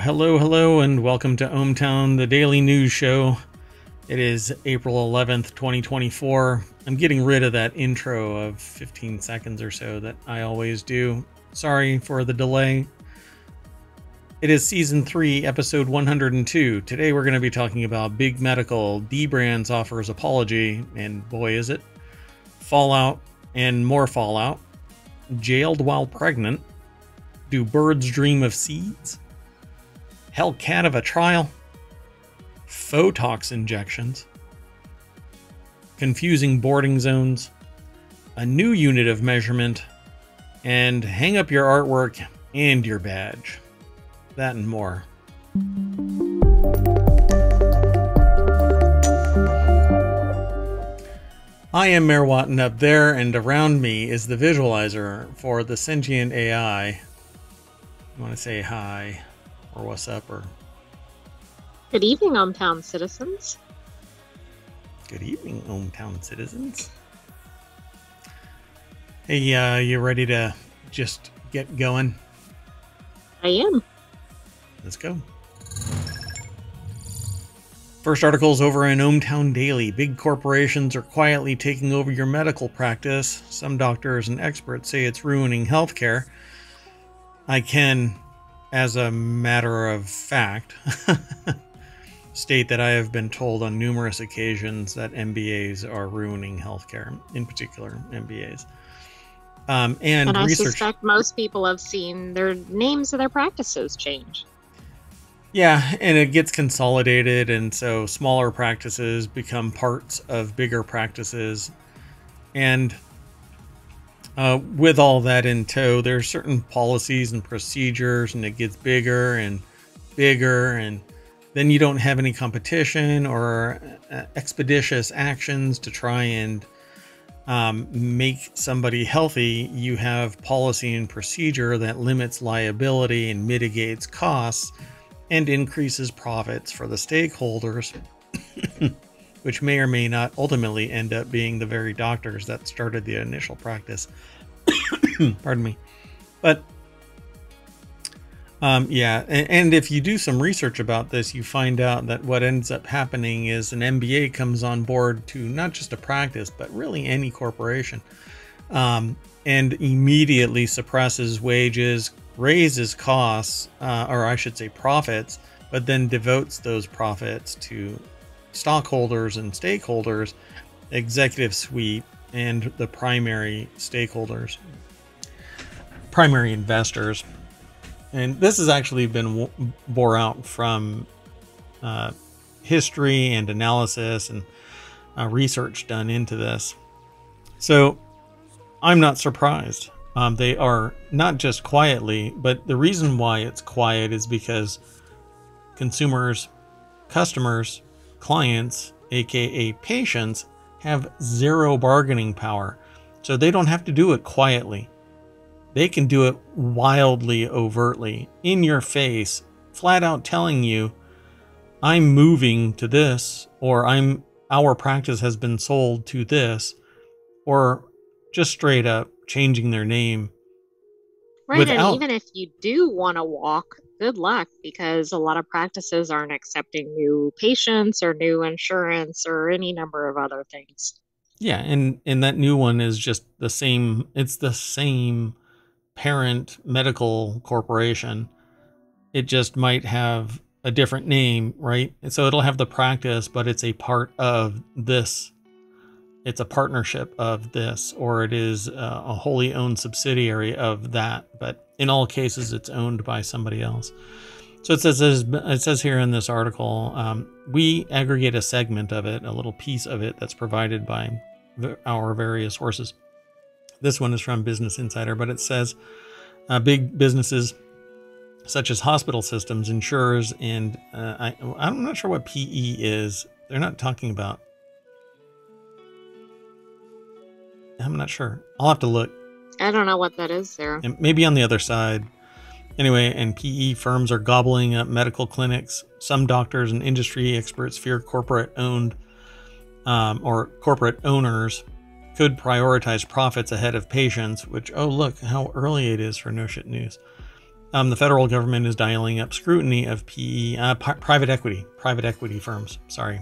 Hello, and welcome to ohmTown, the daily news show. It is April 11th, 2024. I'm getting rid of that intro of 15 seconds or so that I always do. Sorry for the delay. It is Season 3, Episode 102. Today we're going to be talking about Big Medical, dBrands offers apology, and boy is it. Fallout and more fallout. Jailed while pregnant. Do birds dream of seeds? Hellcat of a trial. Fauxtox Injections. Confusing boarding zones. A new unit of measurement. And hang up your artwork and your badge. That and more. I am Mayor Watton up there, and around me is the visualizer for the sentient AI. You want to say hi, or what's up, or... Good evening, ohmTown citizens. Good evening, ohmTown citizens. Hey, you ready to just get going? I am. Let's go. First article is over in ohmTown Daily. Big corporations are quietly taking over your medical practice. Some doctors and experts say it's ruining healthcare. I can, as a matter of fact, state that I have been told on numerous occasions that MBAs are ruining healthcare, in particular MBAs. And I suspect most people have seen their names of their practices change. Yeah, and it gets consolidated, and so smaller practices become parts of bigger practices. And with all that in tow, there's certain policies and procedures, and it gets bigger and bigger, and then you don't have any competition or expeditious actions to try and make somebody healthy. You have policy and procedure that limits liability and mitigates costs and increases profits for the stakeholders, which may or may not ultimately end up being the very doctors that started the initial practice. Pardon me. But yeah, and if you do some research about this, you find out that what ends up happening is an MBA comes on board to not just a practice, but really any corporation, and immediately suppresses wages, raises costs, or I should say profits, but then devotes those profits to stockholders and stakeholders, executive suite, and the primary stakeholders, primary investors. And this has actually been bore out from history and analysis and research done into this. So I'm not surprised. They are not just quietly, but the reason why it's quiet is because consumers, customers, clients, aka patients, have zero bargaining power. So they don't have to do it quietly. They can do it wildly, overtly, in your face, flat out telling you, I'm moving to this, or our practice has been sold to this, or just straight up changing their name. Right, and even if you do want to walk, good luck, because a lot of practices aren't accepting new patients or new insurance or any number of other things. Yeah, and that new one is just the same. It's the same parent medical corporation. It just might have a different name, right? And so it'll have the practice, but it's a part of this. It's a partnership of this, or it is a wholly owned subsidiary of that. But in all cases, it's owned by somebody else. So it says here in this article, we aggregate a segment of it, a little piece of it that's provided by our various sources. This one is from Business Insider, but it says big businesses such as hospital systems, insurers, and I'm not sure what PE is. They're not talking about. I'm not sure. I'll have to look. I don't know what that is there. And maybe on the other side. Anyway, and PE firms are gobbling up medical clinics. Some doctors and industry experts fear corporate-owned or corporate owners could prioritize profits ahead of patients, which, oh, look how early it is for No Shit News. The federal government is dialing up scrutiny of private equity firms. Sorry.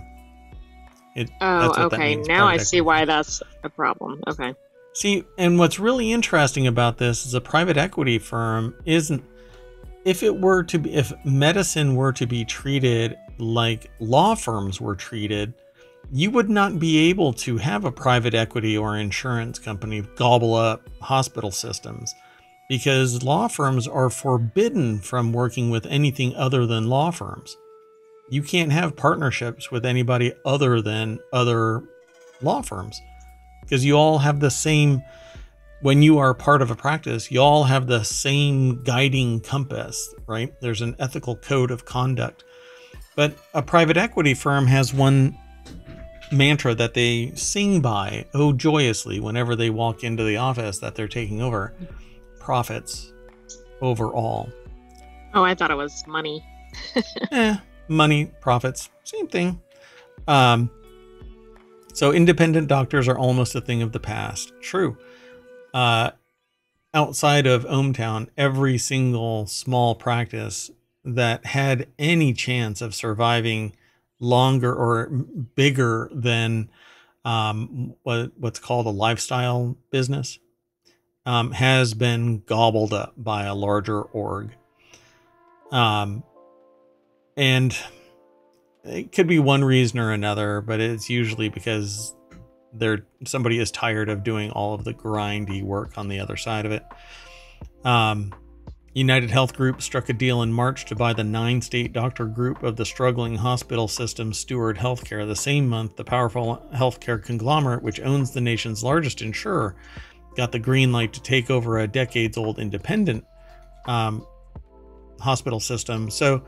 That's what that means. Now I see why that's a problem. Okay. See, and what's really interesting about this is a private equity firm isn't, if medicine were to be treated like law firms were treated, you would not be able to have a private equity or insurance company gobble up hospital systems, because law firms are forbidden from working with anything other than law firms. You can't have partnerships with anybody other than other law firms, because you all have the same, when you are part of a practice, you all have the same guiding compass, right? There's an ethical code of conduct. But a private equity firm has one mantra that they sing by, oh, joyously, whenever they walk into the office that they're taking over: profits over all. Oh, I thought it was money. Money, profits, same thing. So independent doctors are almost a thing of the past. True. Outside of ohmTown, every single small practice that had any chance of surviving longer or bigger than what's called a lifestyle business has been gobbled up by a larger org. And it could be one reason or another, but it's usually because somebody is tired of doing all of the grindy work on the other side of it. United Health Group struck a deal in March to buy the 9-state doctor group of the struggling hospital system Steward Healthcare. The same month, the powerful healthcare conglomerate, which owns the nation's largest insurer, got the green light to take over a decades-old independent hospital system. So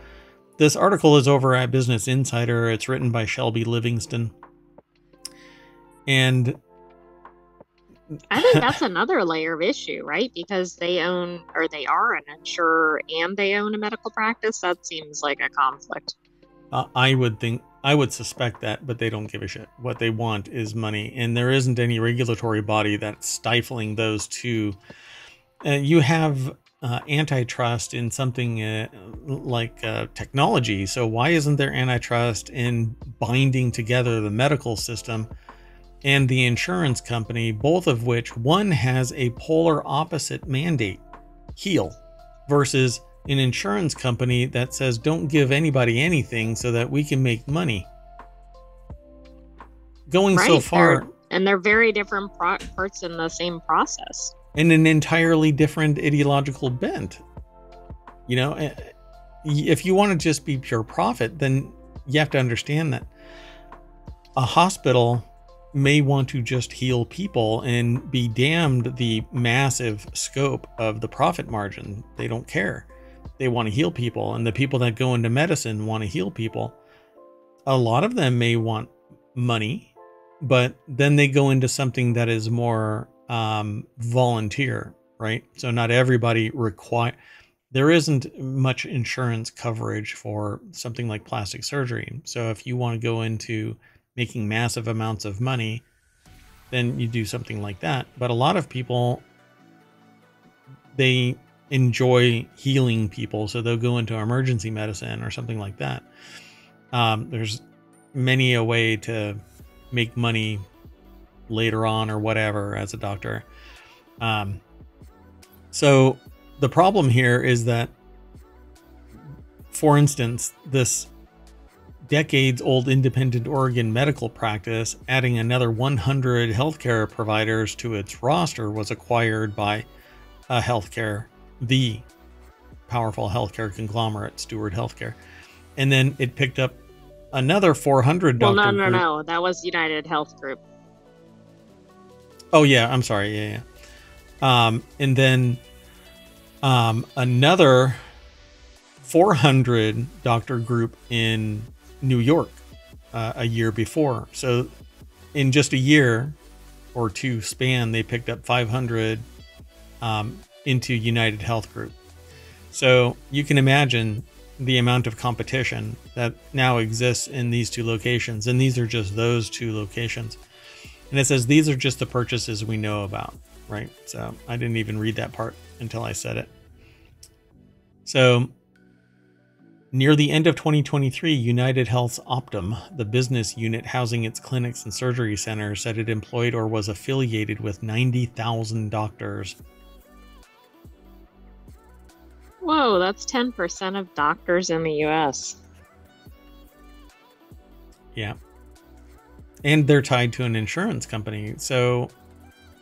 this article is over at Business Insider. It's written by Shelby Livingston. And I think that's another layer of issue, right? Because they own, or they are an insurer and they own a medical practice. That seems like a conflict. I would suspect that, but they don't give a shit. What they want is money, and there isn't any regulatory body that's stifling those two. You have antitrust in something like technology. So why isn't there antitrust in binding together the medical system and the insurance company, both of which one has a polar opposite mandate, heal, versus an insurance company that says don't give anybody anything so that we can make money? Going so far, they're very different parts in the same process. In an entirely different ideological bent. You know, if you want to just be pure profit, then you have to understand that a hospital may want to just heal people and be damned the massive scope of the profit margin. They don't care. They want to heal people, and the people that go into medicine want to heal people. A lot of them may want money, but then they go into something that is more volunteer, right? So not everybody there isn't much insurance coverage for something like plastic surgery. So if you want to go into making massive amounts of money, then you do something like that. But a lot of people, they enjoy healing people, so they'll go into emergency medicine or something like that. There's many a way to make money later on or whatever as a doctor. So the problem here is that, for instance, this decades-old independent Oregon medical practice, adding another 100 healthcare providers to its roster, was acquired by the powerful healthcare conglomerate, Steward Healthcare. And then it picked up another 400 doctor group. No. That was United Health Group. Oh, yeah. I'm sorry. Yeah. And then another 400 doctor group in New York a year before. So in just a year or two span, they picked up 500 into United Health Group. So you can imagine the amount of competition that now exists in these two locations. And these are just those two locations. And it says these are just the purchases we know about, right? So I didn't even read that part until I said it. So near the end of 2023, United Health's Optum, the business unit housing its clinics and surgery centers, said it employed or was affiliated with 90,000 doctors. Whoa, that's 10% of doctors in the U.S. Yeah. And they're tied to an insurance company. So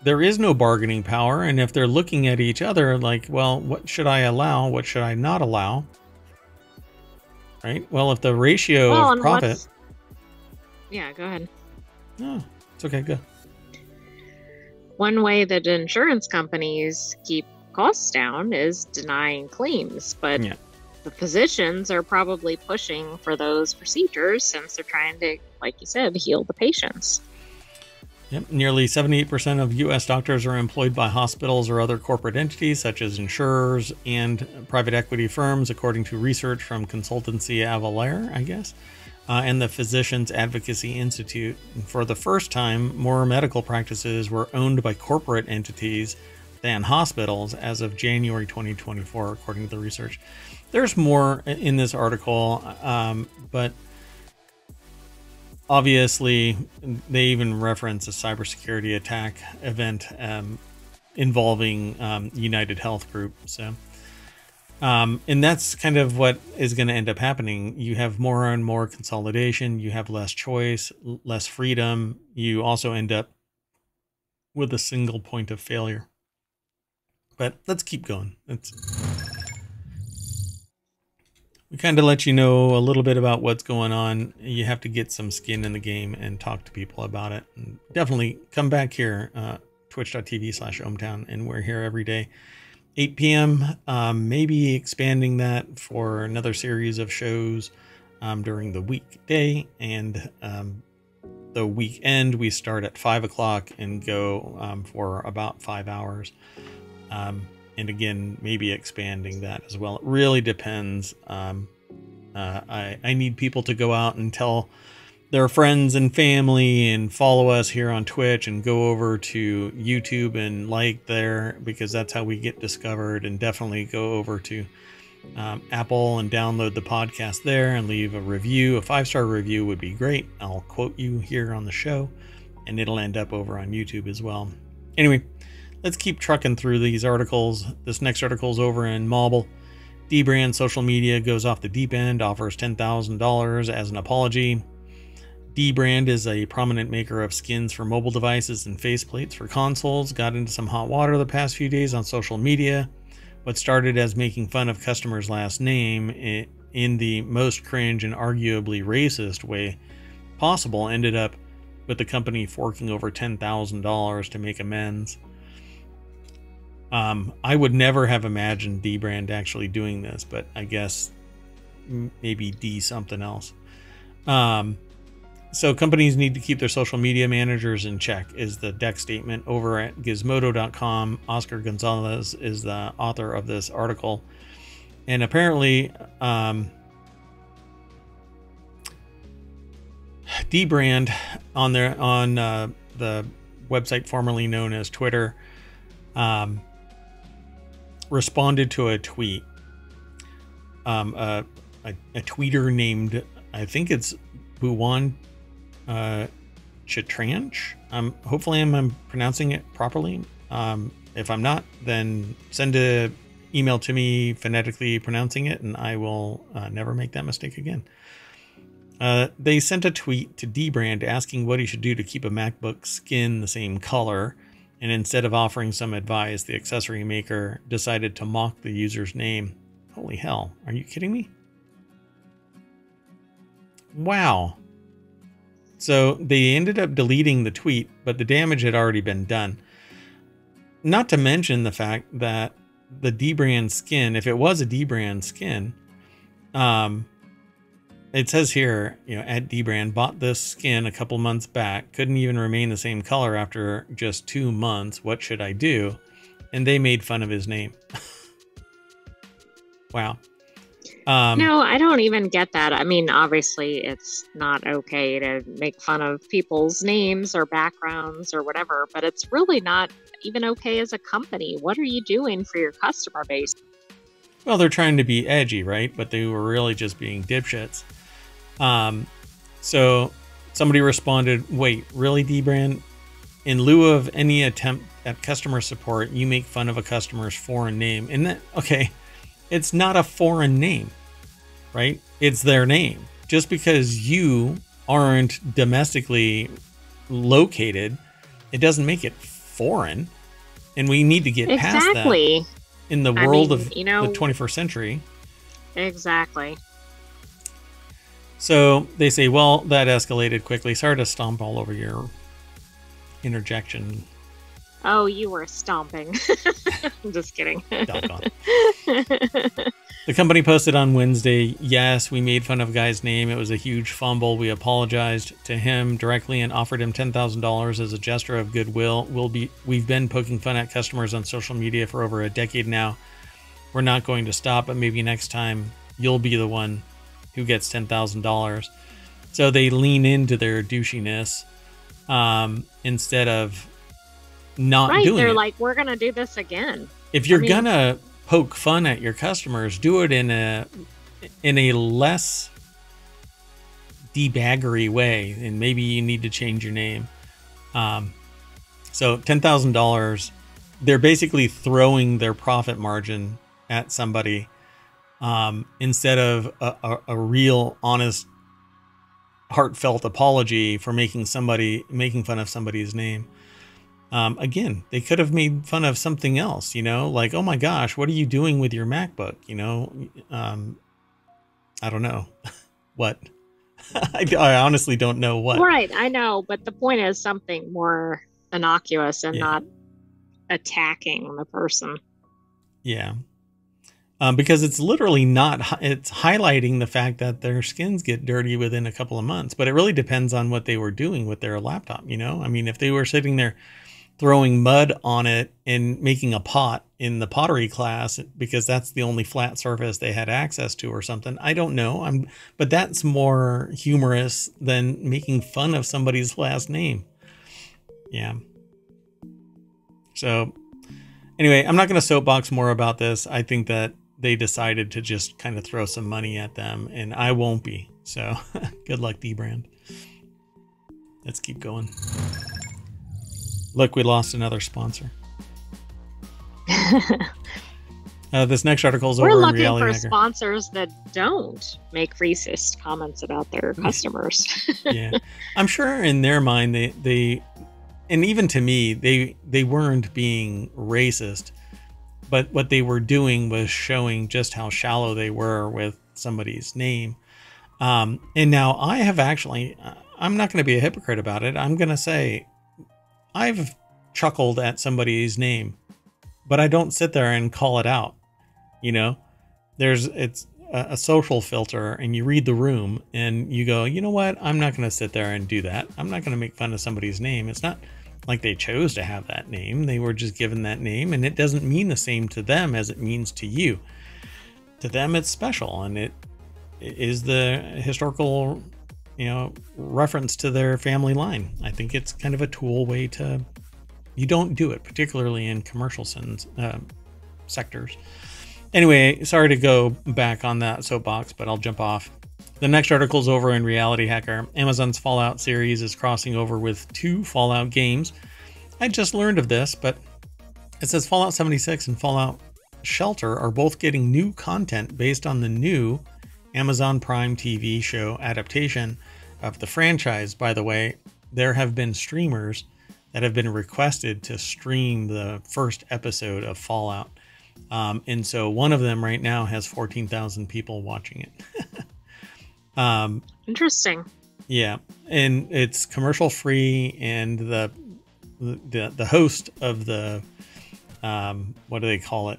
there is no bargaining power. And if they're looking at each other like, well, what should I allow? What should I not allow? Right? Well, if the ratio of profit... Yeah, go ahead. Oh, it's okay. Go. One way that insurance companies keep costs down is denying claims, but the physicians are probably pushing for those procedures since they're trying to, like you said, heal the patients. Yep. Nearly 78% of U.S. doctors are employed by hospitals or other corporate entities such as insurers and private equity firms, according to research from consultancy Avalar, I guess, and the Physicians Advocacy Institute. For the first time, more medical practices were owned by corporate entities than hospitals as of January 2024, according to the research. There's more in this article, but obviously they even reference a cybersecurity attack event involving United Health Group. So, and that's kind of what is going to end up happening. You have more and more consolidation. You have less choice, less freedom. You also end up with a single point of failure. But let's keep going. We kind of let you know a little bit about what's going on. You have to get some skin in the game and talk to people about it. And definitely come back here, twitch.tv/ohmTown, and we're here every day, 8 p.m. Maybe expanding that for another series of shows during the weekday, and the weekend we start at 5 o'clock and go for about 5 hours. And again, maybe expanding that as well. It really depends. I need people to go out and tell their friends and family and follow us here on Twitch and go over to YouTube and like there, because that's how we get discovered. And definitely go over to Apple and download the podcast there and leave a review. A 5-star review would be great. I'll quote you here on the show, and it'll end up over on YouTube as well. Anyway, let's keep trucking through these articles. This next article is over in Mobile. dBrands social media goes off the deep end, offers $10,000 as an apology. dBrand is a prominent maker of skins for mobile devices and faceplates for consoles. Got into some hot water the past few days on social media. What started as making fun of customers' last name in the most cringe and arguably racist way possible ended up with the company forking over $10,000 to make amends. I would never have imagined dBrand actually doing this, but I guess maybe D something else. So companies need to keep their social media managers in check is the deck statement over at gizmodo.com. Oscar Gonzalez is the author of this article. And apparently, dBrand on the website formerly known as Twitter, responded to a tweet. A tweeter named, I think it's Buwan Chitranch. Hopefully I'm pronouncing it properly. If I'm not, then send an email to me phonetically pronouncing it, and I will never make that mistake again. They sent a tweet to dBrand asking what he should do to keep a MacBook skin the same color. And instead of offering some advice, the accessory maker decided to mock the user's name. Holy hell, are you kidding me? Wow. So they ended up deleting the tweet, but the damage had already been done. Not to mention the fact that the dBrand skin, if it was a dBrand skin, it says here, at dBrand, bought this skin a couple months back, couldn't even remain the same color after just 2 months. What should I do? And they made fun of his name. Wow. No, I don't even get that. I mean, obviously it's not okay to make fun of people's names or backgrounds or whatever, but it's really not even okay as a company. What are you doing for your customer base? Well, they're trying to be edgy, right? But they were really just being dipshits. So somebody responded, wait, really, dBrand? In lieu of any attempt at customer support, you make fun of a customer's foreign name. And that, okay, it's not a foreign name, right? It's their name. Just because you aren't domestically located, it doesn't make it foreign. And we need to get past that in the world of the 21st century. Exactly. So they say, well, that escalated quickly. Sorry to stomp all over your interjection. Oh, you were stomping. I'm just kidding. The company posted on Wednesday, yes, we made fun of a guy's name. It was a huge fumble. We apologized to him directly and offered him $10,000 as a gesture of goodwill. We've been poking fun at customers on social media for over a decade now. We're not going to stop, but maybe next time you'll be the one who gets $10,000. So they lean into their douchiness instead of not doing it. They're like, we're going to do this again. If you're going to poke fun at your customers, do it in a less debaggery way, and maybe you need to change your name. So $10,000, they're basically throwing their profit margin at somebody instead of a real, honest, heartfelt apology for making fun of somebody's name. Again, they could have made fun of something else, like, oh my gosh, what are you doing with your MacBook? I don't know what. I honestly don't know what. Right, I know, but the point is something more innocuous and not attacking the person. Yeah. Because it's literally it's highlighting the fact that their skins get dirty within a couple of months, but it really depends on what they were doing with their laptop, I mean, if they were sitting there throwing mud on it and making a pot in the pottery class because that's the only flat surface they had access to or something, I don't know. But that's more humorous than making fun of somebody's last name. Yeah. So anyway, I'm not going to soapbox more about this. I think that they decided to just kind of throw some money at them, and I won't be. So good luck, dBrand. Let's keep going. Look, we lost another sponsor. This next article is over in Reality Hacker. We're looking for sponsors that don't make racist comments about their customers. Yeah, I'm sure in their mind they and even to me they weren't being racist, but what they were doing was showing just how shallow they were with somebody's name. And now I have actually, I'm not going to be a hypocrite about it. I'm going to say I've chuckled at somebody's name, but I don't sit there and call it out. It's a social filter, and you read the room and you go, you know what? I'm not going to sit there and do that. I'm not going to make fun of somebody's name. It's not like they chose to have that name. They were just given that name, and it doesn't mean the same to them as it means to you. To them, it's special, and it is the historical reference to their family line. I think it's kind of a tool way to, you don't do it, particularly in commercial sectors. Anyway, sorry to go back on that soapbox, but I'll jump off. The next article is over in Reality Hacker. Amazon's Fallout series is crossing over with 2 Fallout games. I just learned of this, but it says Fallout 76 and Fallout Shelter are both getting new content based on the new Amazon Prime TV show adaptation of the franchise. By the way, there have been streamers that have been requested to stream the first episode of Fallout. And so one of them right now has 14,000 people watching it. Interesting. Yeah. And it's commercial free, and the host of the, what do they call it?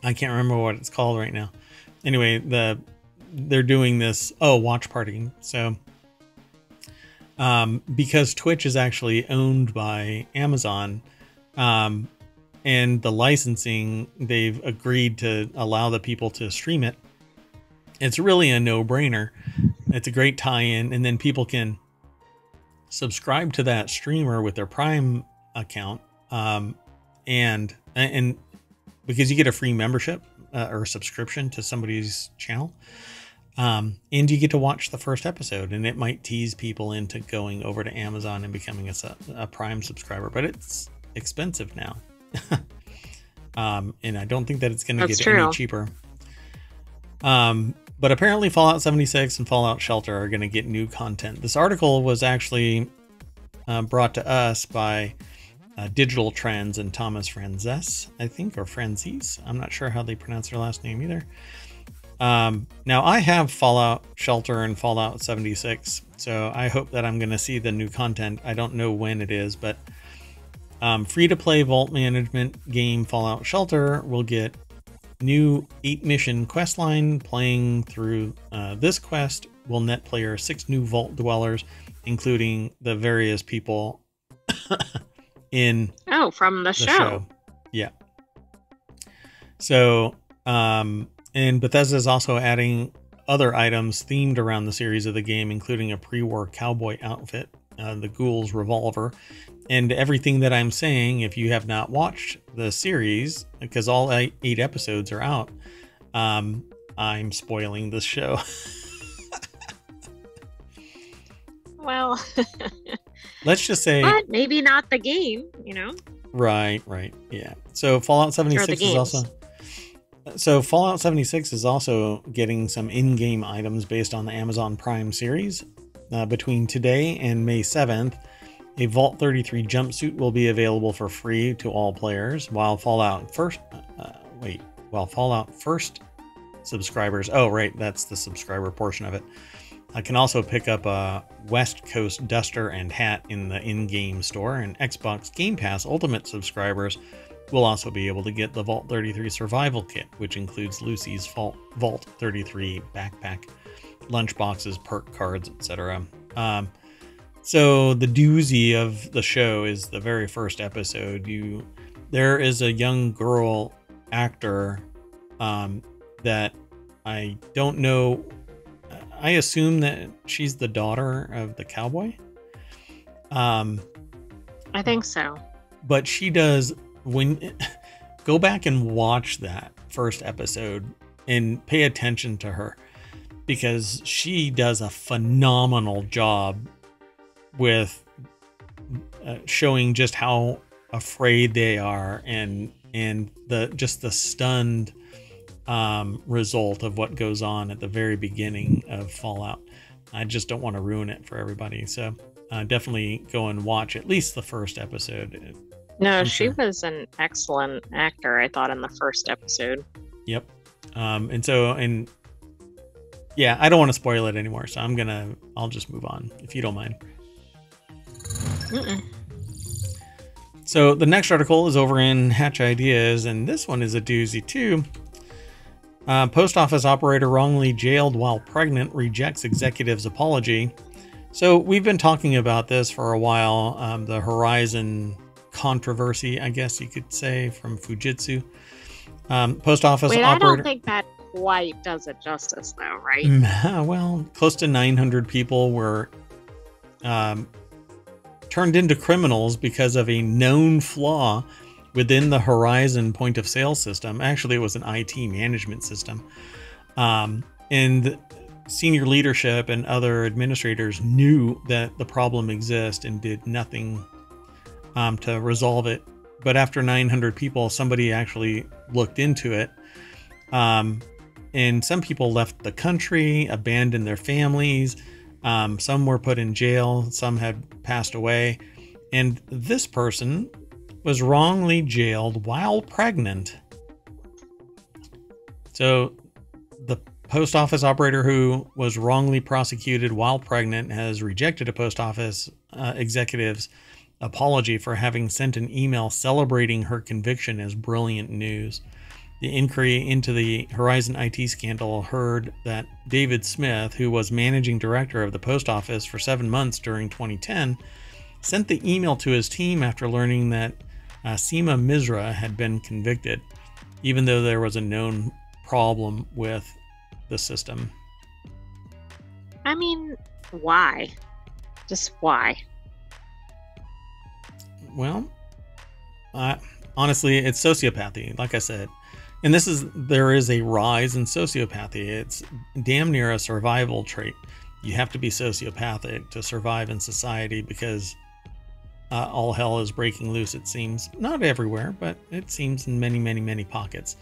I can't remember what it's called right now. Anyway, they're doing this, watch party. So, because Twitch is actually owned by Amazon, and the licensing, they've agreed to allow the people to stream it. It's really a no-brainer. It's a great tie-in, and then people can subscribe to that streamer with their Prime account, and because you get a free membership or subscription to somebody's channel. And you get to watch the first episode, and it might tease people into going over to Amazon and becoming a Prime subscriber, but it's expensive now. And I don't think that it's going to get any cheaper. But apparently Fallout 76 and Fallout Shelter are going to get new content. This article was actually brought to us by Digital Trends and Thomas Franzes, I think, or Franzese. I'm not sure how they pronounce their last name either. Now I have Fallout Shelter and Fallout 76, so I hope that I'm going to see the new content. I don't know when it is, but free-to-play vault management game Fallout Shelter will get new 8-mission quest line. Playing through this quest will net player 6 new vault dwellers, including the various people in from the show. Yeah. So and Bethesda is also adding other items themed around the series of the game, including a pre-war cowboy outfit, the Ghoul's revolver, and everything that I'm saying. If you have not watched the series, because all 8 episodes are out, I'm spoiling this show. Well, let's just say, but maybe not the game, Right, yeah. So Fallout 76 is also. So Fallout 76 is also getting some in-game items based on the Amazon Prime series. Between today and May 7th, a Vault 33 jumpsuit will be available for free to all players, while Fallout First subscribers, that's the subscriber portion of it, can also pick up a West Coast duster and hat in the in-game store, and Xbox Game Pass Ultimate subscribers will also be able to get the Vault 33 survival kit, which includes Lucy's Vault 33 backpack, lunchboxes, perk cards, etc. So the doozy of the show is the very first episode. There is a young girl actor that I don't know. I assume that she's the daughter of the cowboy. I think so. But she does. Go back and watch that first episode and pay attention to her, because she does a phenomenal job with showing just how afraid they are and the stunned result of what goes on at the very beginning of Fallout. I just don't want to ruin it for everybody, so definitely go and watch at least the first episode. No, she was an excellent actor, I thought, in the first episode. Yep. Yeah, I don't want to spoil it anymore, so I'll just move on, if you don't mind. So the next article is over in Hatch Ideas, and this one is a doozy too. Post office operator wrongly jailed while pregnant rejects executive's apology. So we've been talking about this for a while. The Horizon controversy, I guess you could say, from Fujitsu. Post office operator. I don't think that quite does it justice, though, right? Well, close to 900 people were turned into criminals because of a known flaw within the Horizon point of sale system. Actually, it was an IT management system. And senior leadership and other administrators knew that the problem exists and did nothing to resolve it. But after 900 people, somebody actually looked into it. And some people left the country, abandoned their families. Some were put in jail. Some had passed away. And this person was wrongly jailed while pregnant. So the post office operator who was wrongly prosecuted while pregnant has rejected a post office executive's apology for having sent an email celebrating her conviction as brilliant news. The inquiry into the Horizon IT scandal heard that David Smith, who was managing director of the post office for 7 months during 2010, sent the email to his team after learning that Seema Misra had been convicted, even though there was a known problem with the system. I mean, why? Just why? Well, honestly, it's sociopathy, like I said. And there is a rise in sociopathy. It's damn near a survival trait. You have to be sociopathic to survive in society because all hell is breaking loose, it seems. Not everywhere, but it seems in many, many, many pockets.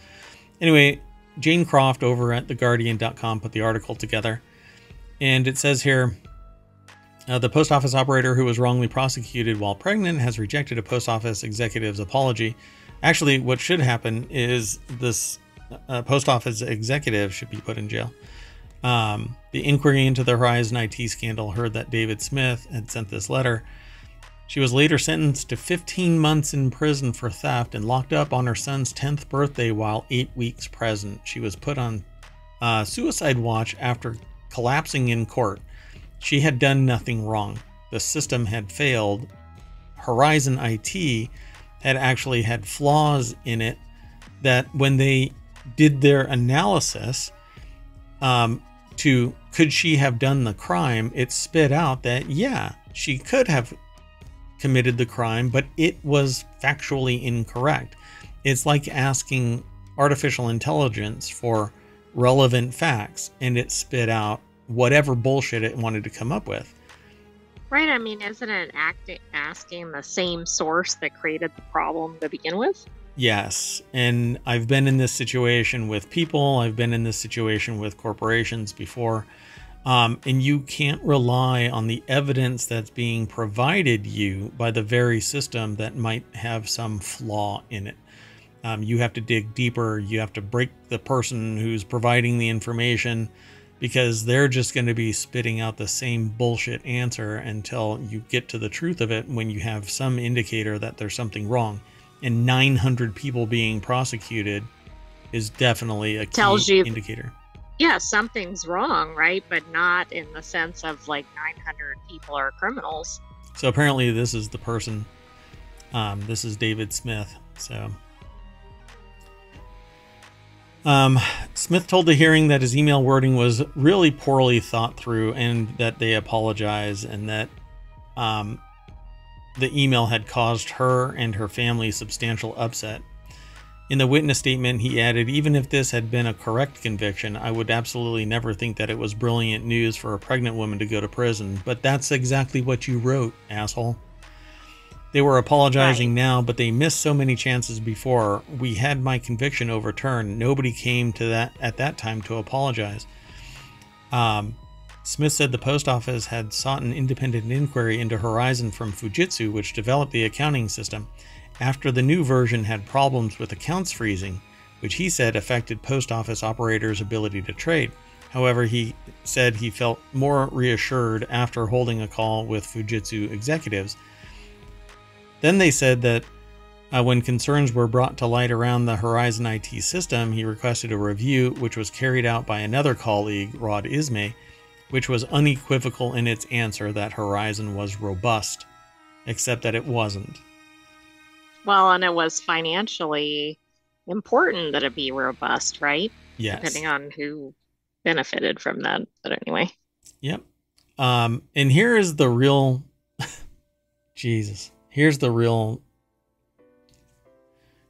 Anyway, Jane Croft over at theguardian.com put the article together. And it says here, the post office operator who was wrongly prosecuted while pregnant has rejected a post office executive's apology. Actually, what should happen is this post office executive should be put in jail. The inquiry into the Horizon IT scandal heard that David Smith had sent this letter. She was later sentenced to 15 months in prison for theft and locked up on her son's 10th birthday while 8 weeks present. She was put on suicide watch after collapsing in court. She had done nothing wrong. The system had failed. Horizon IT had actually had flaws in it that when they did their analysis to could she have done the crime, it spit out that, yeah, she could have committed the crime, but it was factually incorrect. It's like asking artificial intelligence for relevant facts, and it spit out whatever bullshit it wanted to come up with. Right, I mean, isn't it asking the same source that created the problem to begin with? Yes, and I've been in this situation with people, I've been in this situation with corporations before, and you can't rely on the evidence that's being provided you by the very system that might have some flaw in it. You have to dig deeper, you have to break the person who's providing the information, because they're just going to be spitting out the same bullshit answer until you get to the truth of it when you have some indicator that there's something wrong. And 900 people being prosecuted is definitely a key indicator. Yeah, something's wrong, right? But not in the sense of like 900 people are criminals. So apparently this is the person. This is David Smith. So Smith told the hearing that his email wording was really poorly thought through and that they apologize, and that the email had caused her and her family substantial upset. In the witness statement, he added, "Even if this had been a correct conviction, I would absolutely never think that it was brilliant news for a pregnant woman to go to prison. But that's exactly what you wrote, asshole." They were apologizing now, but they missed so many chances before. We had my conviction overturned. Nobody came to that at that time to apologize. Smith said the post office had sought an independent inquiry into Horizon from Fujitsu, which developed the accounting system, after the new version had problems with accounts freezing, which he said affected post office operators' ability to trade. However, he said he felt more reassured after holding a call with Fujitsu executives. Then they said that when concerns were brought to light around the Horizon IT system, he requested a review, which was carried out by another colleague, Rod Ismay, which was unequivocal in its answer that Horizon was robust, except that it wasn't. Well, and it was financially important that it be robust, right? Yes. Depending on who benefited from that. But anyway. Yep. And here is the real... Jesus. Here's the real...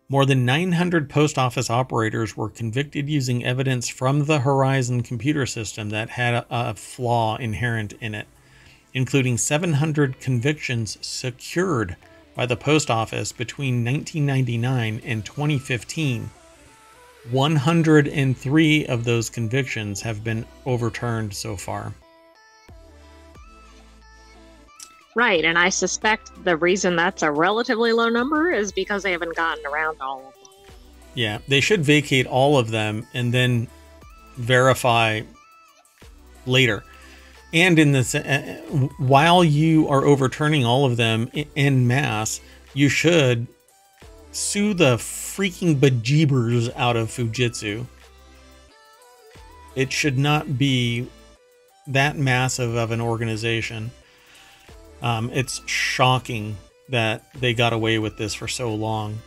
More than 900 post office operators were convicted using evidence from the Horizon computer system that had a flaw inherent in it, including 700 convictions secured by the post office between 1999 and 2015. 103 of those convictions have been overturned so far. Right, and I suspect the reason that's a relatively low number is because they haven't gotten around to all of them. Yeah, they should vacate all of them and then verify later. And in this, while you are overturning all of them en masse, you should sue the freaking bejeebers out of Fujitsu. It should not be that massive of an organization. It's shocking that they got away with this for so long.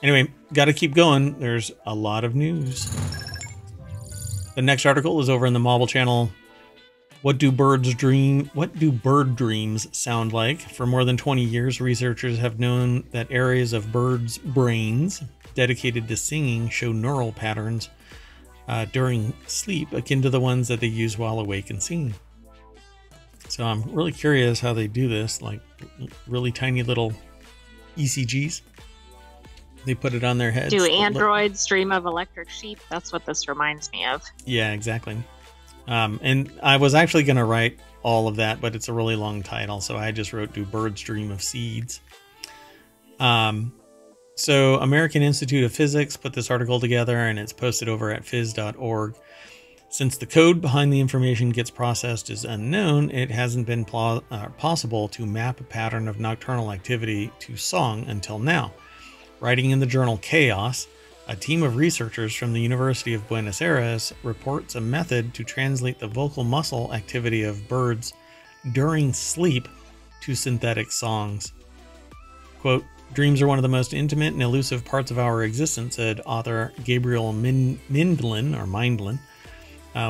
Anyway, got to keep going. There's a lot of news. The next article is over in the Mobile channel. What do bird dreams sound like? For more than 20 years, researchers have known that areas of birds' brains dedicated to singing show neural patterns during sleep akin to the ones that they use while awake and singing. So I'm really curious how they do this, like really tiny little ECGs. They put it on their heads. Do androids dream of electric sheep? That's what this reminds me of. Yeah, exactly. And I was actually going to write all of that, but it's a really long title, so I just wrote, do birds dream of seeds? So American Institute of Physics put this article together, and it's posted over at phys.org. Since the code behind the information gets processed is unknown, it hasn't been possible to map a pattern of nocturnal activity to song until now. Writing in the journal Chaos, a team of researchers from the University of Buenos Aires reports a method to translate the vocal muscle activity of birds during sleep to synthetic songs. Quote, dreams are one of the most intimate and elusive parts of our existence, said author Gabriel Mindlin,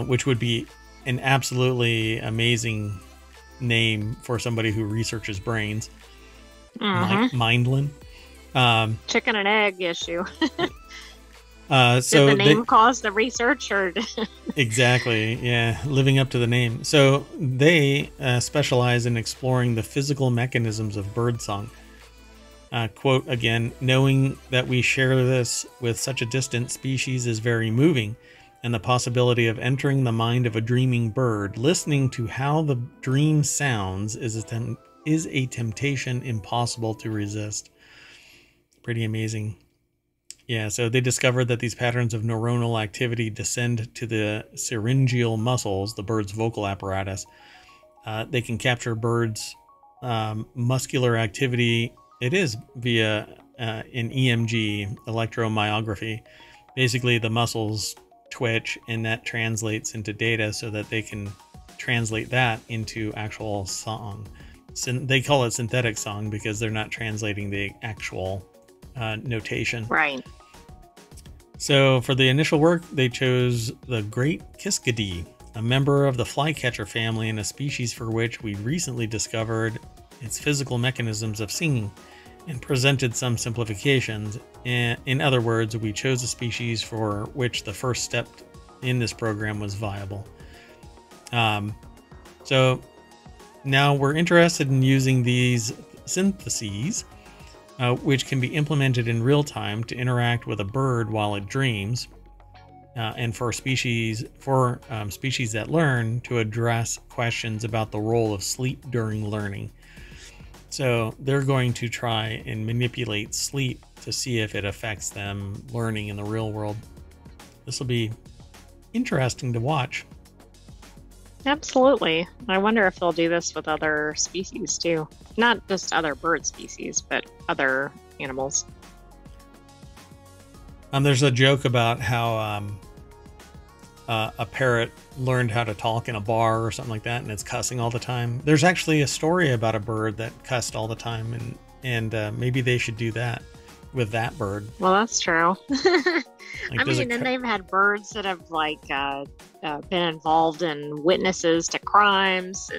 which would be an absolutely amazing name for somebody who researches brains. Mindlin. Chicken and egg issue. So did the name cause the research, or exactly, yeah, living up to the name. So they specialize in exploring the physical mechanisms of birdsong. Quote again, knowing that we share this with such a distant species is very moving, and the possibility of entering the mind of a dreaming bird, listening to how the dream sounds, is a temptation impossible to resist. Pretty amazing. Yeah, so they discovered that these patterns of neuronal activity descend to the syringeal muscles, the bird's vocal apparatus. They can capture birds' muscular activity. It is via an EMG, electromyography. Basically, the muscles twitch, and that translates into data so that they can translate that into actual song. They call it synthetic song because they're not translating the actual notation. Right. So for the initial work, they chose the great Kiskadee, a member of the flycatcher family and a species for which we recently discovered its physical mechanisms of singing, and presented some simplifications. In other words, we chose a species for which the first step in this program was viable. So now we're interested in using these syntheses, which can be implemented in real time to interact with a bird while it dreams, and for species that learn, to address questions about the role of sleep during learning. So they're going to try and manipulate sleep to see if it affects them learning in the real world. This will be interesting to watch. Absolutely. I wonder if they'll do this with other species too. Not just other bird species, but other animals. There's a joke about how a parrot learned how to talk in a bar or something like that, and it's cussing all the time. There's actually a story about a bird that cussed all the time, and maybe they should do that with that bird. Well, that's true. Like, I mean, and they've had birds that have been involved in witnesses to crimes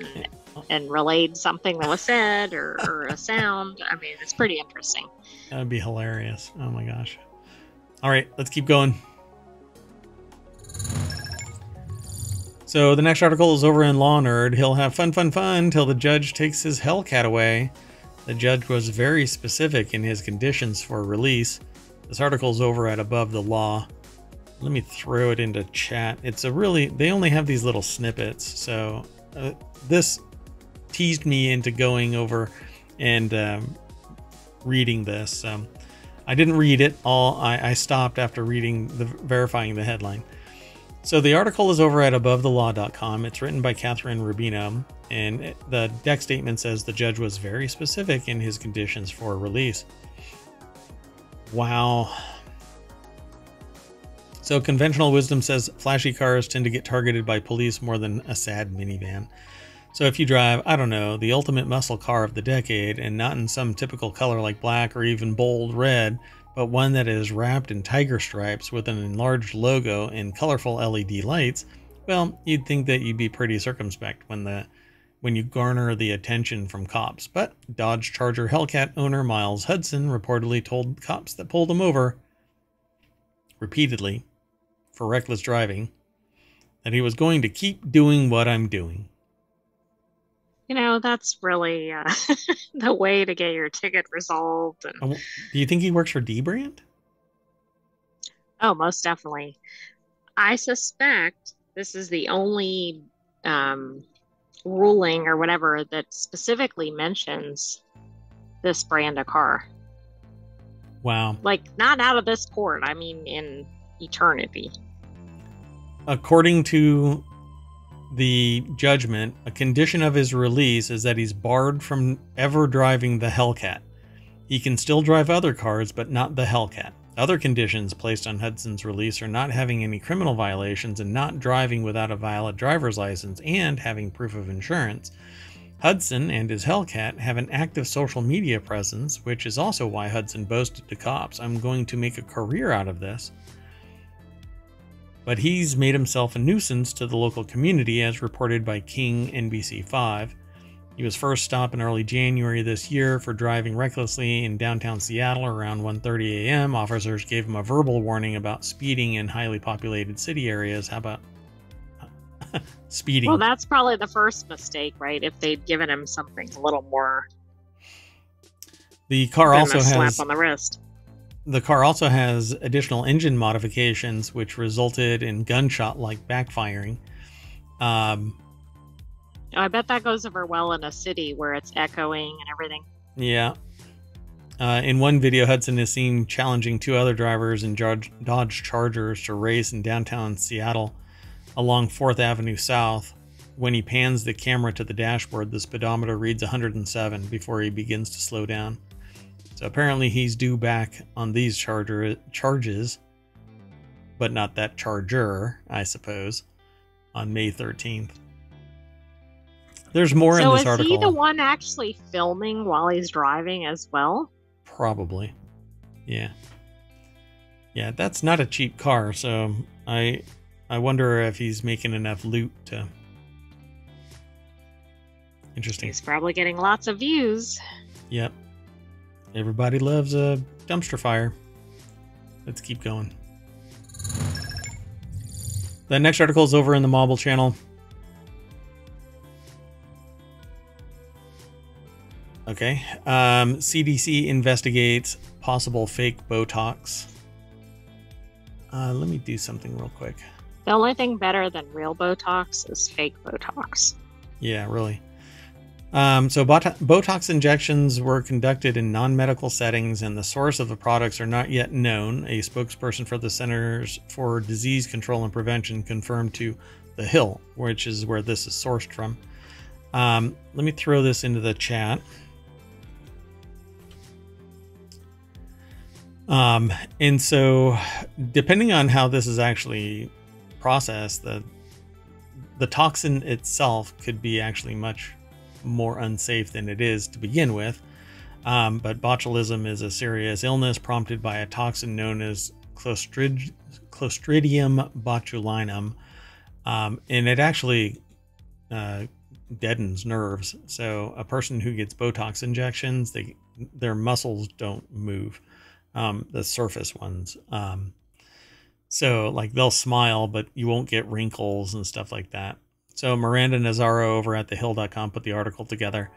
and relayed something that was said or a sound. I mean, it's pretty interesting. That would be hilarious. Oh my gosh. All right, let's keep going. So the next article is over in Law Nerd. He'll have fun till the judge takes his Hellcat away. The judge was very specific in his conditions for release. This article is over at Above the Law. Let me throw it into chat. They only have these little snippets. So this teased me into going over and reading this. I didn't read it all. I stopped after verifying the headline. So the article is over at abovethelaw.com. It's written by Catherine Rubino, and the deck statement says the judge was very specific in his conditions for release. Wow. So conventional wisdom says flashy cars tend to get targeted by police more than a sad minivan. So if you drive, I don't know, the ultimate muscle car of the decade, and not in some typical color like black or even bold red, but one that is wrapped in tiger stripes with an enlarged logo and colorful LED lights, well, you'd think that you'd be pretty circumspect when you garner the attention from cops. But Dodge Charger Hellcat owner Miles Hudson reportedly told cops that pulled him over, repeatedly for reckless driving, that he was going to keep doing what I'm doing. You know, that's really the way to get your ticket resolved. And... Do you think he works for dBrand? Oh, most definitely. I suspect this is the only ruling or whatever that specifically mentions this brand of car. Wow. Like, not out of this court. I mean, in eternity. According to the judgment, a condition of his release is that he's barred from ever driving the Hellcat. He can still drive other cars, but not the Hellcat. Other conditions placed on Hudson's release are not having any criminal violations and not driving without a valid driver's license and having proof of insurance. Hudson and his Hellcat have an active social media presence, which is also why Hudson boasted to cops, "I'm going to make a career out of this." But he's made himself a nuisance to the local community, as reported by King NBC5. He was first stopped in early January this year for driving recklessly in downtown Seattle around 1:30 a.m. Officers gave him a verbal warning about speeding in highly populated city areas. How about speeding? Well, that's probably the first mistake, right? If they'd given him something a little more. The car also has a slap on the wrist. The car also has additional engine modifications, which resulted in gunshot-like backfiring. I bet that goes over well in a city where it's echoing and everything. Yeah. In one video, Hudson is seen challenging two other drivers in Dodge Chargers to race in downtown Seattle along 4th Avenue South. When he pans the camera to the dashboard, the speedometer reads 107 before he begins to slow down. So apparently he's due back on these charges, but not that charger, I suppose, on May 13th. There's more in this article. So is he the one actually filming while he's driving as well? Probably. Yeah. Yeah, that's not a cheap car, so I wonder if he's making enough loot to... Interesting. He's probably getting lots of views. Yep. Everybody loves a dumpster fire. Let's keep going. The next article is over in the Mobile channel. Okay. CDC investigates possible fake Botox. Let me do something real quick. The only thing better than real Botox is fake Botox. Yeah, really. So Botox injections were conducted in non-medical settings, and the source of the products are not yet known. A spokesperson for the Centers for Disease Control and Prevention confirmed to The Hill, which is where this is sourced from. Let me throw this into the chat. And so, depending on how this is actually processed, the toxin itself could be actually much more unsafe than it is to begin with. But botulism is a serious illness prompted by a toxin known as Clostridium botulinum, and it actually deadens nerves. So a person who gets Botox injections, their muscles don't move, the surface ones. So like they'll smile, but you won't get wrinkles and stuff like that. So Miranda Nazaro over at thehill.com put the article together.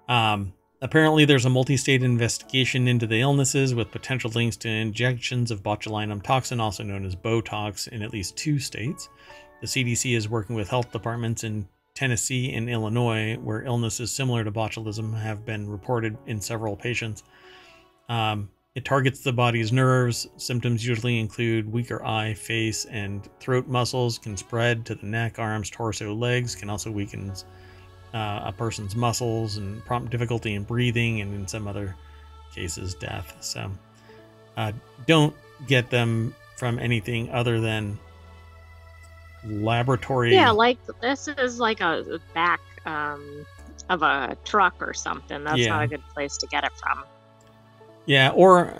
Apparently there's a multi-state investigation into the illnesses with potential links to injections of botulinum toxin, also known as Botox, in at least 2 states. The CDC is working with health departments in Tennessee and Illinois, where illnesses similar to botulism have been reported in several patients. It targets the body's nerves. Symptoms usually include weaker eye, face, and throat muscles, can spread to the neck, arms, torso, legs, can also weaken a person's muscles and prompt difficulty in breathing, and in some other cases, death. So don't get them from anything other than laboratory. Yeah, like this is like a back of a truck or something. That's not a good place to get it from. Yeah, or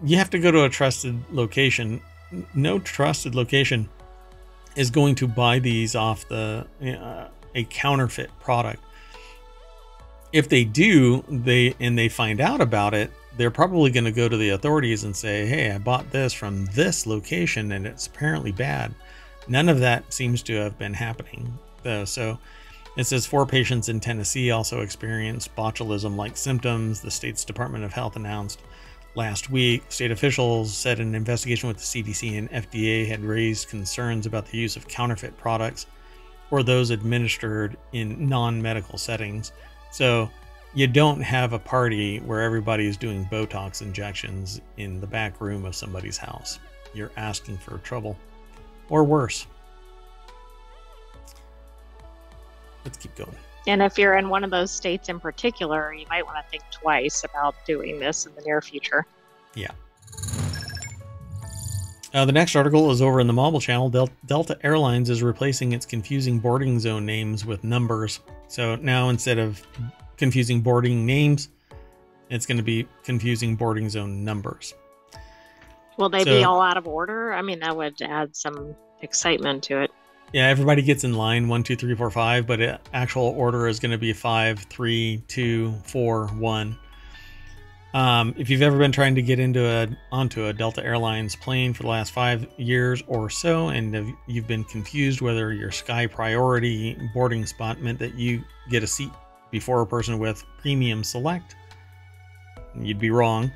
you have to go to a trusted location. No trusted location is going to buy these off a counterfeit product. If they do, they find out about it, they're probably going to go to the authorities and say, hey, I bought this from this location and it's apparently bad. None of that seems to have been happening, though. So it says 4 patients in Tennessee also experienced botulism-like symptoms, the state's Department of Health announced last week. State officials said an investigation with the CDC and FDA had raised concerns about the use of counterfeit products or those administered in non-medical settings. So you don't have a party where everybody is doing Botox injections in the back room of somebody's house. You're asking for trouble. Or worse. Let's keep going. And if you're in one of those states in particular, you might want to think twice about doing this in the near future. Yeah. The next article is over in the Mobile Channel. Delta Airlines is replacing its confusing boarding zone names with numbers. So now instead of confusing boarding names, it's going to be confusing boarding zone numbers. Will they be all out of order? I mean, that would add some excitement to it. Yeah, everybody gets in line 1, 2, 3, 4, 5, but actual order is going to be 5, 3, 2, 4, 1. If you've ever been trying to get onto a Delta Airlines plane for the last 5 years or so, and you've been confused whether your Sky Priority boarding spot meant that you get a seat before a person with Premium Select, you'd be wrong.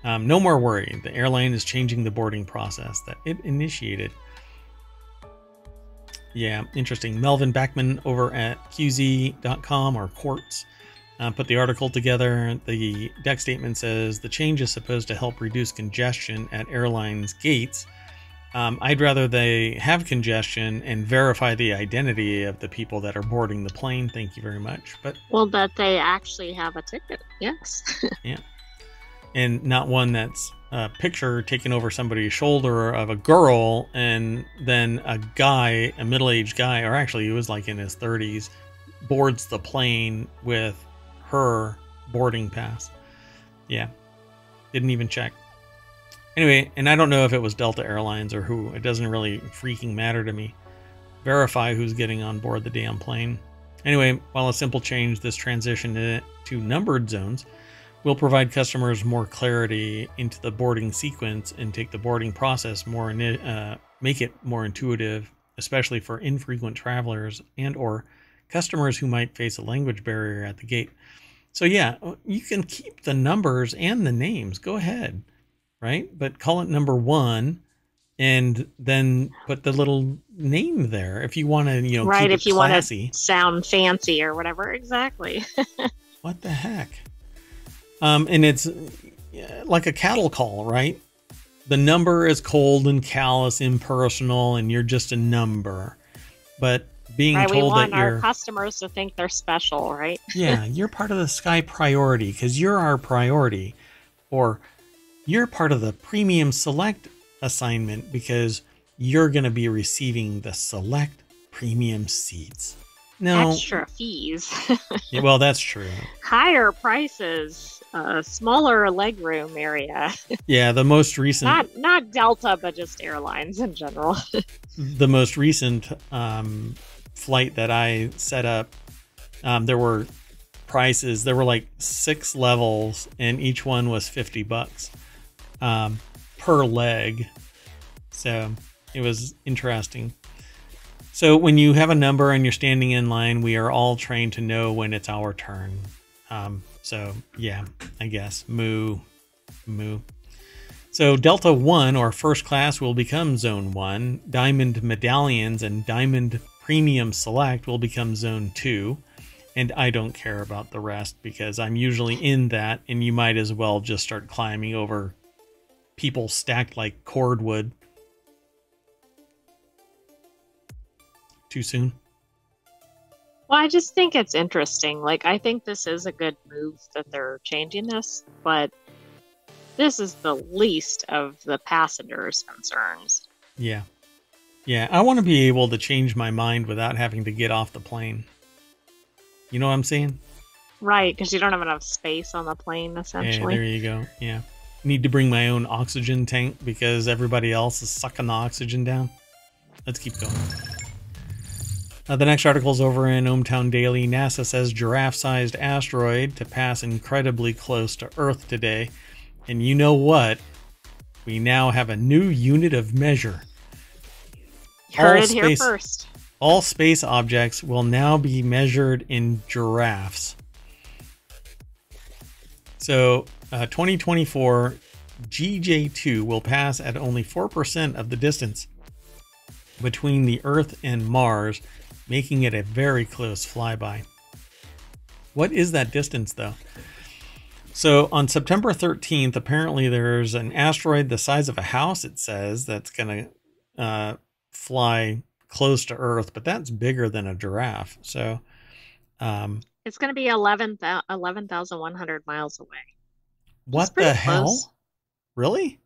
No more worry. The airline is changing the boarding process that it initiated. Yeah, interesting. Melvin Backman over at QZ.com or Quartz put the article together. The deck statement says the change is supposed to help reduce congestion at airlines' gates. I'd rather they have congestion and verify the identity of the people that are boarding the plane. Thank you very much. But well, that they actually have a ticket. Yes. Yeah. And not one that's a picture taken over somebody's shoulder of a girl and then a guy, a middle-aged guy, or actually he was like in his 30s, boards the plane with her boarding pass. Yeah. Didn't even check. Anyway, and I don't know if it was Delta Airlines or who. It doesn't really freaking matter to me. Verify who's getting on board the damn plane. Anyway, while a simple change, this transition to numbered zones will provide customers more clarity into the boarding sequence and take the boarding process make it more intuitive, especially for infrequent travelers and or customers who might face a language barrier at the gate. So yeah, you can keep the numbers and the names. Go ahead, right? But call it number 1 and then put the little name there if you want to, right, keep if you classy. Want to sound fancy or whatever. Exactly. What the heck? And it's like a cattle call, right? The number is cold and callous, impersonal, and you're just a number. But being told that we want our customers to think they're special, right? Yeah, you're part of the Sky Priority because you're our priority. Or you're part of the Premium Select assignment because you're going to be receiving the Select Premium seats. No. Extra fees. Yeah, well, that's true. Higher prices, smaller legroom area. Yeah, the most recent... Not Delta, but just airlines in general. The most recent flight that I set up, there were prices. There were like 6 levels, and each one was $50 per leg. So it was interesting. So when you have a number and you're standing in line, we are all trained to know when it's our turn. So yeah, I guess moo. So Delta 1 or first class will become Zone 1. Diamond Medallions and Diamond Premium Select will become Zone 2. And I don't care about the rest because I'm usually in that, and you might as well just start climbing over people stacked like cordwood. Too soon? Well, I just think it's interesting. Like, I think this is a good move that they're changing this, but this is the least of the passengers' concerns. Yeah. Yeah, I want to be able to change my mind without having to get off the plane. You know what I'm saying? Right, because you don't have enough space on the plane, essentially. Yeah, there you go. Yeah. Need to bring my own oxygen tank because everybody else is sucking the oxygen down. Let's keep going. The next article is over in ohmTown Daily. NASA says giraffe-sized asteroid to pass incredibly close to Earth today. And you know what? We now have a new unit of measure. Heard it here first. All space objects will now be measured in giraffes. So 2024 GJ2 will pass at only 4% of the distance between the Earth and Mars, making it a very close flyby. What is that distance, though? So on September 13th, apparently there's an asteroid the size of a house, it says, that's going to fly close to Earth, but that's bigger than a giraffe. So it's going to be 11,100 miles away. What the hell? Really?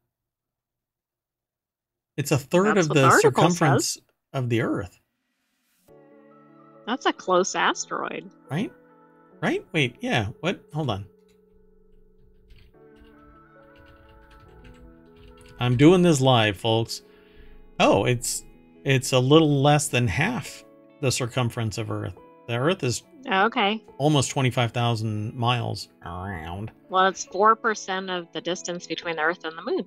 It's a third of the circumference of the Earth. That's a close asteroid. Right? Right? Wait, yeah. What? Hold on. I'm doing this live, folks. Oh, it's a little less than half the circumference of Earth. The Earth is almost 25,000 miles around. Well, it's 4% of the distance between the Earth and the Moon.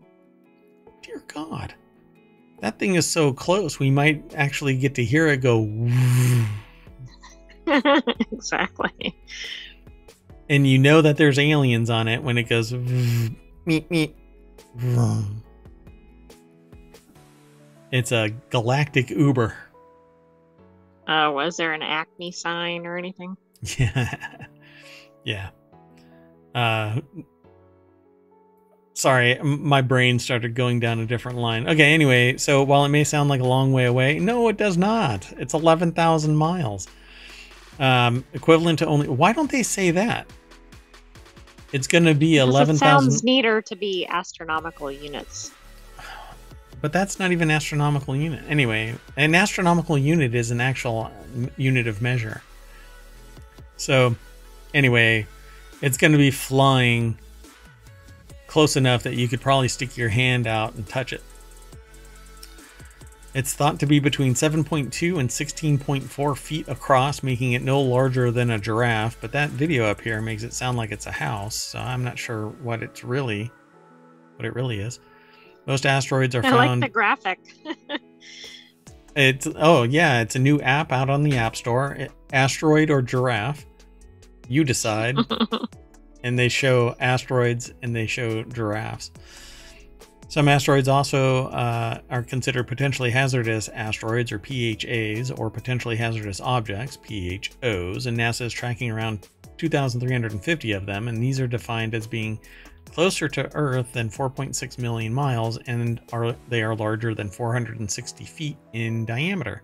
Dear God. That thing is so close, we might actually get to hear it go. Exactly. And you know that there's aliens on it when it goes. Meep, meep. It's a galactic Uber. Was there an Acme sign or anything? Yeah. Sorry, my brain started going down a different line. Okay, anyway, so while it may sound like a long way away, no, it does not. It's 11,000 miles. Equivalent to only... Why don't they say that? It's going to be 11,000... It sounds neater to be astronomical units. But that's not even astronomical unit. Anyway, an astronomical unit is an actual unit of measure. So, anyway, it's going to be flying close enough that you could probably stick your hand out and touch it. It's thought to be between 7.2 and 16.4 feet across, making it no larger than a giraffe. But that video up here makes it sound like it's a house, so I'm not sure what it really is. Most asteroids are found... I like the graphic. It's a new app out on the App Store. Asteroid or giraffe, you decide. And they show asteroids and they show giraffes. Some asteroids also are considered potentially hazardous asteroids, or PHAs, or potentially hazardous objects, PHOs, and NASA is tracking around 2,350 of them, and these are defined as being closer to Earth than 4.6 million miles, and they are larger than 460 feet in diameter.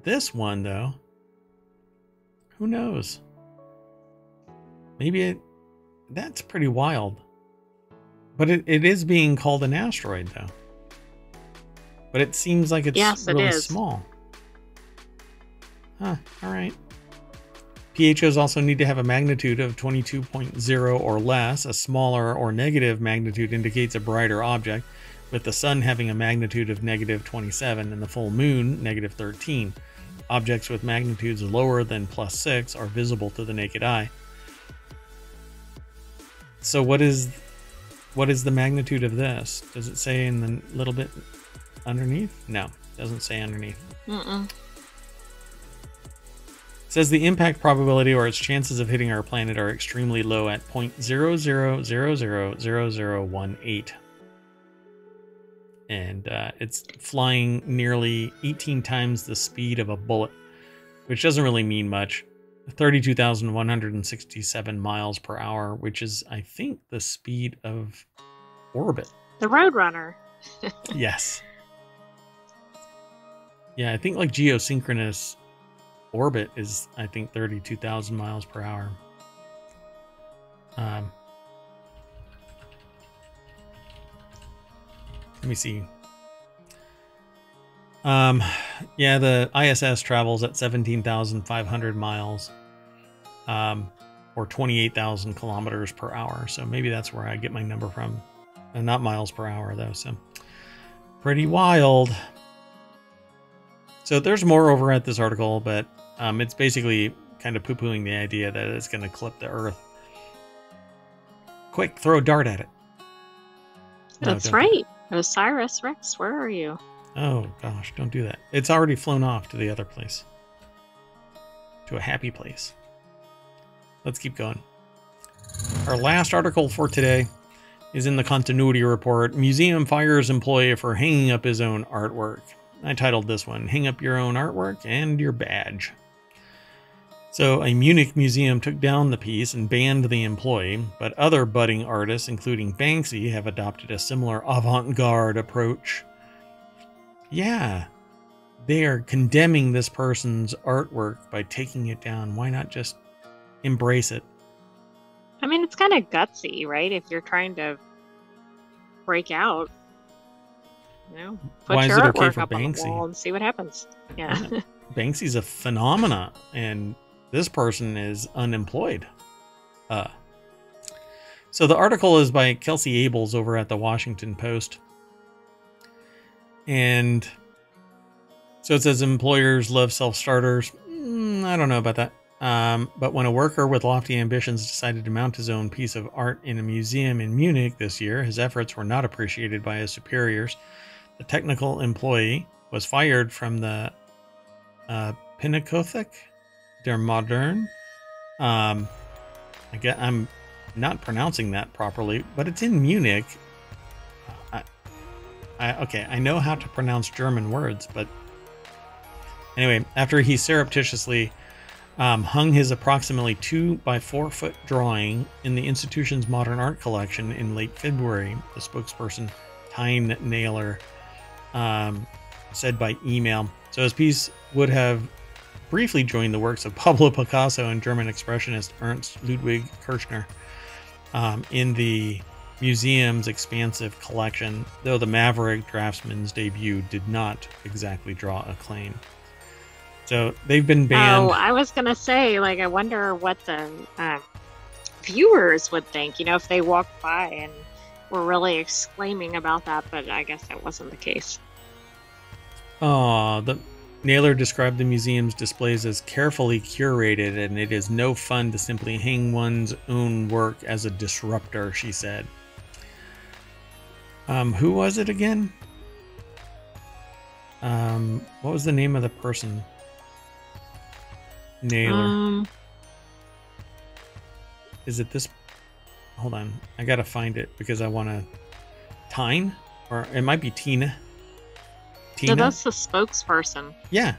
This one, though, who knows? Maybe that's pretty wild. But it is being called an asteroid, though. But it seems like it's really small. Huh, all right. PHOs also need to have a magnitude of 22.0 or less. A smaller or negative magnitude indicates a brighter object, with the sun having a magnitude of -27 and the full moon -13. Objects with magnitudes lower than +6 are visible to the naked eye. So what is the magnitude of this? Does it say in the little bit underneath? No, it doesn't say underneath. It says the impact probability, or its chances of hitting our planet, are extremely low at 0.00000018. And it's flying nearly 18 times the speed of a bullet, which doesn't really mean much. 32,167 miles per hour, which is, I think, the speed of orbit. The Roadrunner. Yes. Yeah, I think like geosynchronous orbit is, I think, 32,000 miles per hour. Let me see. Yeah, the ISS travels at 17,500 miles, or 28,000 kilometers per hour. So maybe that's where I get my number from. Not miles per hour, though. So pretty wild. So there's more over at this article, but it's basically kind of poo-pooing the idea that it's going to clip the Earth. Quick, throw a dart at it. No, That's don't do right. Osiris Rex, where are you? that. Oh, gosh, don't do that. It's already flown off to the other place. To a happy place. Let's keep going. Our last article for today is in the continuity report. Museum fires employee for hanging up his own artwork. I titled this one, Hang Up Your Own Artwork and Your Badge. So a Munich museum took down the piece and banned the employee, but other budding artists, including Banksy, have adopted a similar avant-garde approach. Yeah, they are condemning this person's artwork by taking it down. Why not just embrace it? I mean, it's kind of gutsy, right? If you're trying to break out, put your artwork up on the wall and see what happens. Yeah. Banksy's a phenomena, and this person is unemployed. So the article is by Kelsey Abels over at the Washington Post. And so it says employers love self-starters. I don't know about that. But when a worker with lofty ambitions decided to mount his own piece of art in a museum in Munich this year, his efforts were not appreciated by his superiors. The technical employee was fired from the Pinakothek der Modern. I'm not pronouncing that properly, but it's in Munich. Okay, I know how to pronounce German words, but anyway, after he surreptitiously hung his approximately 2 by 4 foot drawing in the institution's modern art collection in late February, the spokesperson Tyne Naylor said by email. So his piece would have briefly joined the works of Pablo Picasso and German expressionist Ernst Ludwig Kirchner in the museum's expansive collection, though the maverick draftsman's debut did not exactly draw acclaim. So they've been banned. Oh, I was going to say, I wonder what the viewers would think, if they walked by and were really exclaiming about that, but I guess that wasn't the case. The Naylor described the museum's displays as carefully curated, and it is no fun to simply hang one's own work as a disruptor, she said. Who was it again? What was the name of the person? Naylor. Is it this? Hold on. I gotta find it because I want to... Tyne? Or it might be Tina. So that's the spokesperson. Yeah.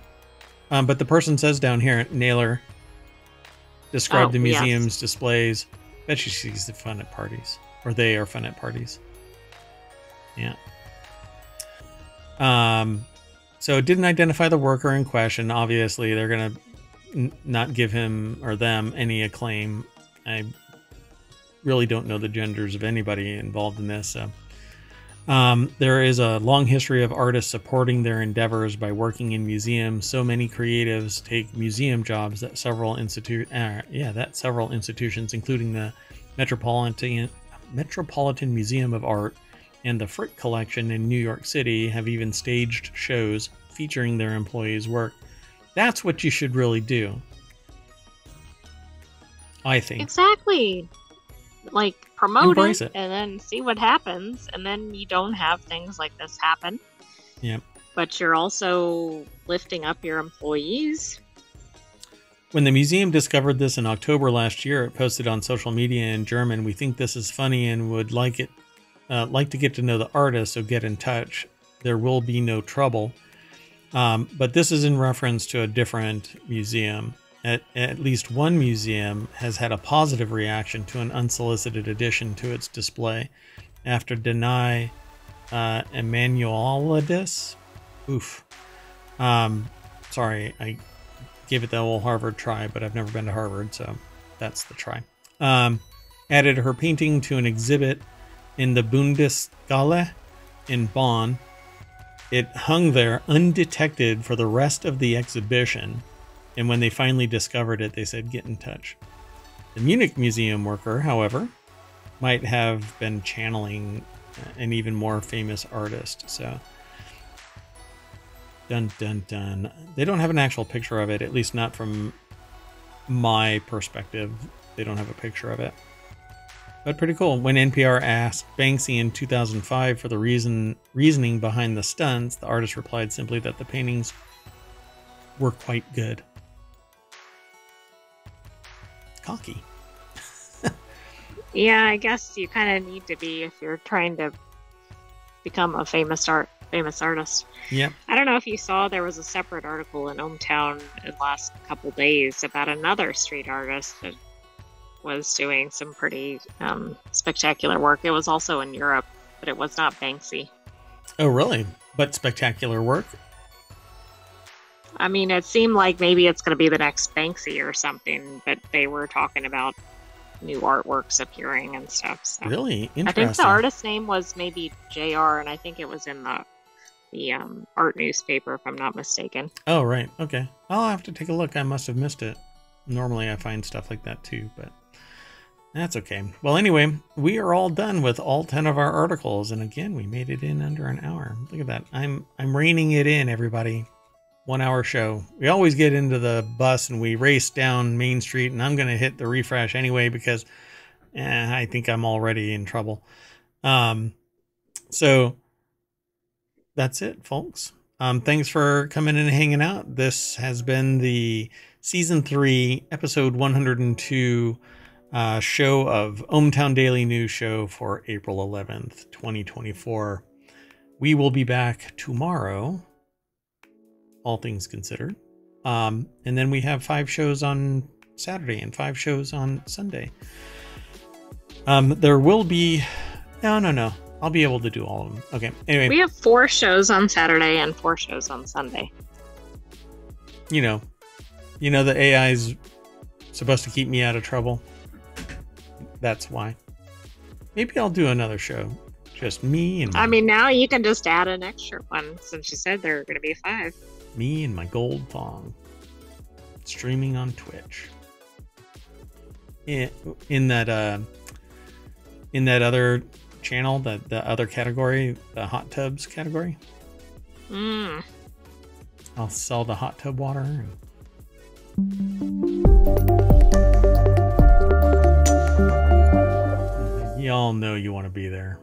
But the person says down here, Naylor described the museum's displays. Bet she sees the fun at parties. Or they are fun at parties. Yeah. So it didn't identify the worker in question. Obviously, they're going to not give him or them any acclaim. I really don't know the genders of anybody involved in this. So. There is a long history of artists supporting their endeavors by working in museums. So many creatives take museum jobs that several institutions, including the Metropolitan Museum of Art and the Frick Collection in New York City, have even staged shows featuring their employees' work. That's what you should really do, I think. Exactly. Promote Embrace it and then see what happens, and then you don't have things like this happen. Yep. But you're also lifting up your employees. When the museum discovered this in October last year, it posted on social media in German, "We think this is funny and would like to get to know the artist, so get in touch. There will be no trouble." But this is in reference to a different museum. At least one museum has had a positive reaction to an unsolicited addition to its display after Denai Emanuelidis. Oof. Sorry, I gave it the old Harvard try, but I've never been to Harvard, so that's the try. Added her painting to an exhibit in the Bundeshalle in Bonn. It hung there undetected for the rest of the exhibition. And when they finally discovered it, they said, get in touch. The Munich museum worker, however, might have been channeling an even more famous artist. So, dun, dun, dun. They don't have an actual picture of it, at least not from my perspective. They don't have a picture of it. But pretty cool. When NPR asked Banksy in 2005 for the reasoning behind the stunts, the artist replied simply that the paintings were quite good. Cocky. Yeah, I guess you kind of need to be if you're trying to become a famous artist. Yeah. I don't know if you saw, there was a separate article in ohmTown in the last couple days about another street artist that was doing some pretty spectacular work. It was also in Europe, but it was not Banksy. Oh, really? But spectacular work? I mean, it seemed like maybe it's going to be the next Banksy or something, but they were talking about new artworks appearing and stuff. So. Really? Interesting. I think the artist's name was maybe JR, and I think it was in the art newspaper, if I'm not mistaken. Oh, right. Okay. I'll have to take a look. I must have missed it. Normally I find stuff like that too, but that's okay. Well, anyway, we are all done with all 10 of our articles. And again, we made it in under an hour. Look at that. I'm reining it in, everybody. 1 hour show. We always get into the bus and we race down Main Street, and I'm going to hit the refresh anyway because I think I'm already in trouble. So that's it, folks. Thanks for coming in and hanging out. This has been the Season 3, Episode 102 show of ohmTown Daily News Show for April 11th, 2024. We will be back tomorrow, all things considered. And then we have 5 shows on Saturday and 5 shows on Sunday. There will be... No. I'll be able to do all of them. Okay, anyway. We have 4 shows on Saturday and 4 shows on Sunday. You know the AI's supposed to keep me out of trouble. That's why. Maybe I'll do another show. Just me and... I mean, now you can just add an extra one, since you said there are going to be 5. Me and my gold thong. Streaming on Twitch. In that other channel, the other category, the hot tubs category. I'll sell the hot tub water. Y'all know you want to be there.